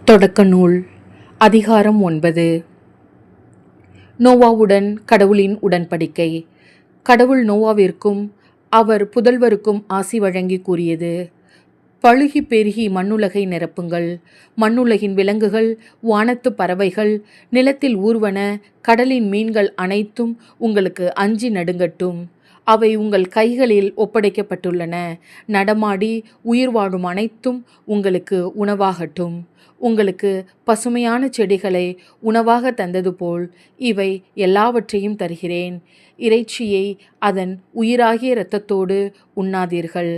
தொடக்க நூல் அதிகாரம் 9. நோவாவுடன் கடவுளின் உடன்படிக்கை. கடவுள் நோவாவிற்கும் அவர் புதல்வருக்கும் ஆசி வழங்கி கூறியது: பழுகி பெருகி மண்ணுலகை நிரப்புங்கள். மண்ணுலகின் விலங்குகள், வானத்து பறவைகள், நிலத்தில் ஊர்வன, கடலின் மீன்கள் அனைத்தும் உங்களுக்கு அஞ்சி நடுங்கட்டும். அவை உங்கள் கைகளில் ஒப்படைக்கப்பட்டுள்ளன. நடமாடி உயிர் வாழும் அனைத்தும் உங்களுக்கு உணவாகட்டும். உங்களுக்கு பசுமையான செடிகளை உணவாக தந்தது போல் இவை எல்லாவற்றையும் தருகிறேன். இறைச்சியை அதன் உயிராகிய இரத்தத்தோடு உண்ணாதீர்கள்.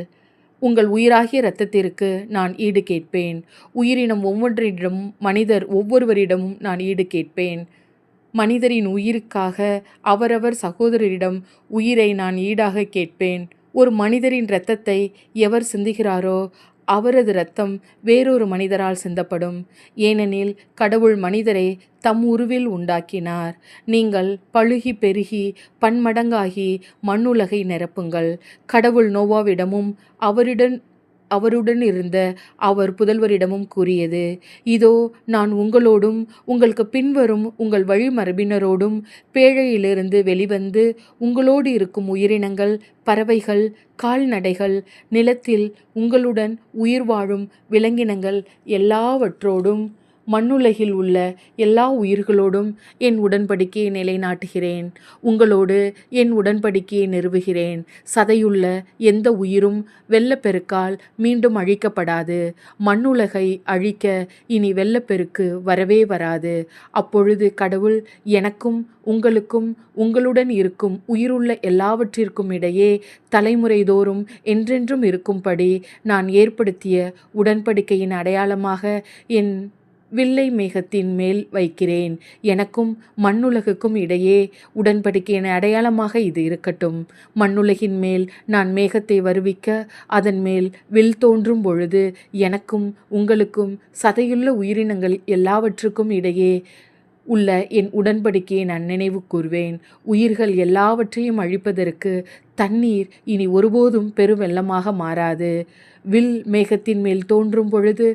உங்கள் உயிராகிய இரத்தத்திற்கு நான் ஈடு கேட்பேன். உயிரினம் ஒவ்வொன்றிடமும், மனிதர் ஒவ்வொருவரிடமும் நான் ஈடு கேட்பேன். மனிதரின் உயிருக்காக அவரவர் சகோதரரிடம் உயிரை நான் ஈடாக கேட்பேன். ஒரு மனிதரின் இரத்தத்தை எவர் சிந்துகிறாரோ அவரது இரத்தம் வேறொரு மனிதரால் சிந்தப்படும். ஏனெனில் கடவுள் மனிதரை தம் உருவில் உண்டாக்கினார். நீங்கள் பழுகி பெருகி பன்மடங்காகி மண்ணுலகை நிரப்புங்கள். கடவுள் நோவாவிடமும் அவருடன் இருந்த அவர் புதல்வரிடமும் கூறியது: இதோ, நான் உங்களோடும் உங்களுக்கு பின்வரும் உங்கள் வழிமரபினரோடும் பேழையிலிருந்து வெளிவந்து உங்களோடு இருக்கும் உயிரினங்கள், பறவைகள், கால்நடைகள், நிலத்தில் உங்களுடன் உயிர் வாழும் விலங்கினங்கள் எல்லாவற்றோடும், மண்ணுலகில் உள்ள எல்லா உயிர்களோடும் என் உடன்படிக்கையை நிலைநாட்டுகிறேன். உங்களோடு என் உடன்படிக்கையை நிறுவுகிறேன். சதையுள்ள எந்த உயிரும் வெள்ளப்பெருக்கால் மீண்டும் அழிக்கப்படாது. மண்ணுலகை அழிக்க இனி வெள்ளப்பெருக்கு வரவே வராது. அப்பொழுது கடவுள் எனக்கும் உங்களுக்கும் உங்களுடன் இருக்கும் உயிருள்ள எல்லாவற்றிற்கும் இடையே தலைமுறை தோறும் என்றென்றும் இருக்கும்படி நான் ஏற்படுத்திய உடன்படிக்கையின் அடையாளமாக என் வில்லை மேகத்தின் மேல் வைக்கிறேன். எனக்கும் மண்ணுலகுக்கும் இடையே உடன்படிக்கையின் அடையாளமாக இது இருக்கட்டும். மண்ணுலகின் மேல் நான் மேகத்தை வருவிக்க அதன் மேல் வில் தோன்றும் பொழுது எனக்கும் உங்களுக்கும் சதையுள்ள உயிரினங்கள் எல்லாவற்றுக்கும் இடையே உள்ள என் உடன்படிக்கையை நான் நினைவு கூர்வேன். உயிர்கள் எல்லாவற்றையும் அழிப்பதற்கு தண்ணீர் இனி ஒருபோதும் பெருவெள்ளமாக மாறாது. வில் மேகத்தின் மேல் தோன்றும் பொழுது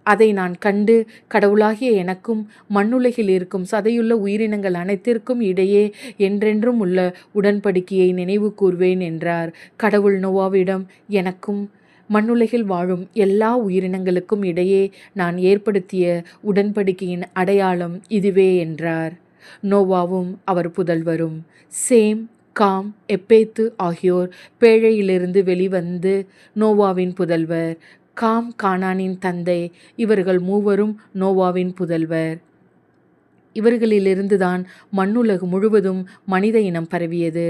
அதை நான் கண்டு கடவுளாகிய எனக்கும் மண்ணுலகில் இருக்கும் சதையுள்ள உயிரினங்கள் அனைத்திற்கும் இடையே என்றென்றும் உள்ள உடன்படிக்கையை நினைவு கூர்வேன் என்றார். கடவுள் நோவாவிடம், எனக்கும் மண்ணுலகில் வாழும் எல்லா உயிரினங்களுக்கும் இடையே நான் ஏற்படுத்திய உடன்படிக்கையின் அடையாளம் இதுவே என்றார். நோவாவும் அவர் புதல்வரும் சேம், காம், எப்பேத்து ஆகியோர் பேழையிலிருந்து வெளிவந்து நோவாவின் புதல்வர். காம் கானானின் தந்தை. இவர்கள் மூவரும் நோவாவின் புதல்வர். இவர்களிலிருந்துதான் மண்ணுலகு முழுவதும் மனித இனம் பரவியது.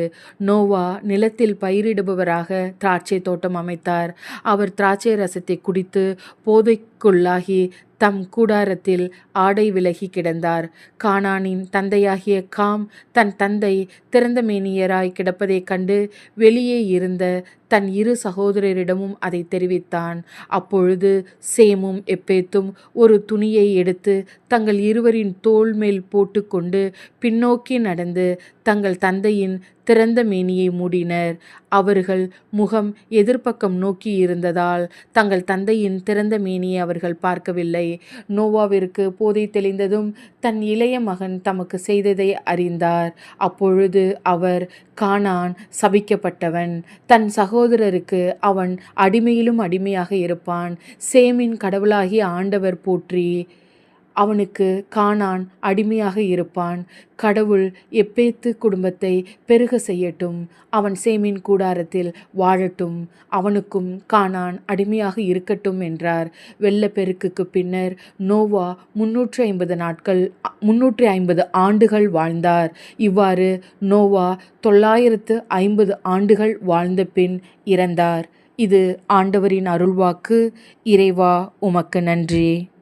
நோவா நிலத்தில் பயிரிடுபவராக திராட்சை தோட்டம் அமைத்தார். அவர் திராட்சை ரசத்தை குடித்து போதைக்குள்ளாகி தம் கூடாரத்தில் ஆடை விலகி கிடந்தார். கானானின் தந்தையாகிய காம் தன் தந்தை திறந்த மேனியராய் கிடப்பதைக் கண்டு வெளியே இருந்த தன் இரு சகோதரரிடமும் அதை தெரிவித்தான். அப்பொழுது சேமும் எப்பேத்தும் ஒரு துணியை எடுத்து தங்கள் இருவரின் தோள் மேல் போட்டுக்கொண்டு பின்னோக்கி நடந்து தங்கள் தந்தையின் திறந்த மேனியை மூடினர். அவர்கள் முகம் எதிர்ப்பக்கம் நோக்கி இருந்ததால் தங்கள் தந்தையின் திறந்த மேனியை அவர்கள் பார்க்கவில்லை. நோவாவிற்கு போதை தெளிந்ததும் தன் இளைய மகன் தமக்கு செய்ததை அறிந்தார். அப்பொழுது அவர், கானான் சபிக்கப்பட்டவன், தன் சகோதரருக்கு அவன் அடிமையிலும் அடிமையாக இருப்பான். சேமின் கடவுளாகிய ஆண்டவர் போற்றி, அவனுக்கு கானான் அடிமையாக இருப்பான். கடவுள் எப்பேத்து குடும்பத்தை பெருக செய்யட்டும். அவன் சேமின் கூடாரத்தில் வாழட்டும். அவனுக்கும் கானான் அடிமையாக இருக்கட்டும் என்றார். வெள்ளப்பெருக்குக்கு பின்னர் நோவா 350 ஆண்டுகள் வாழ்ந்தார். இவ்வாறு நோவா 950 ஆண்டுகள் வாழ்ந்த பின் இறந்தார். இது ஆண்டவரின் அருள்வாக்கு. இறைவா, உமக்கு நன்றி.